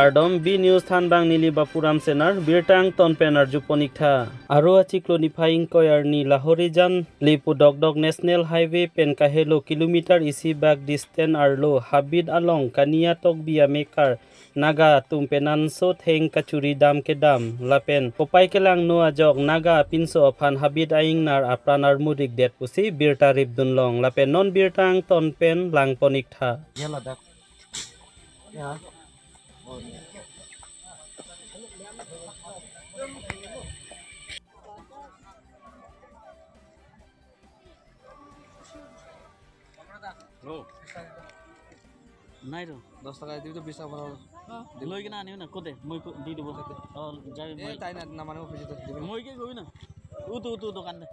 Ardom B News Thanbang Nili Bapuram Senar Birtang Tonpenar Juponikta Aro Achiclonifying Koyarni Lahorijan Lipu Dogdog National Highway Penkahelo kilometer isi back distance Arlo Habid along Kania Togbia Mekar Naga tumpenan so theng kachuri dam ke dam lapen popai kelang no ajok naga pinso aphan habit aing nar apranar mudik det pusi birta ribdun long lapen non birtang tonpen lang ponikta Yalla dak. Ya. Oh. Nairo 10 টাকা দিবি তো 20 টাকা বানাবো লই কিনা আনিও না কোতে মই দি দিব যাই এই তাই না না মানে অফিসে তো দিবি মই কে কই না উতু দোকান দে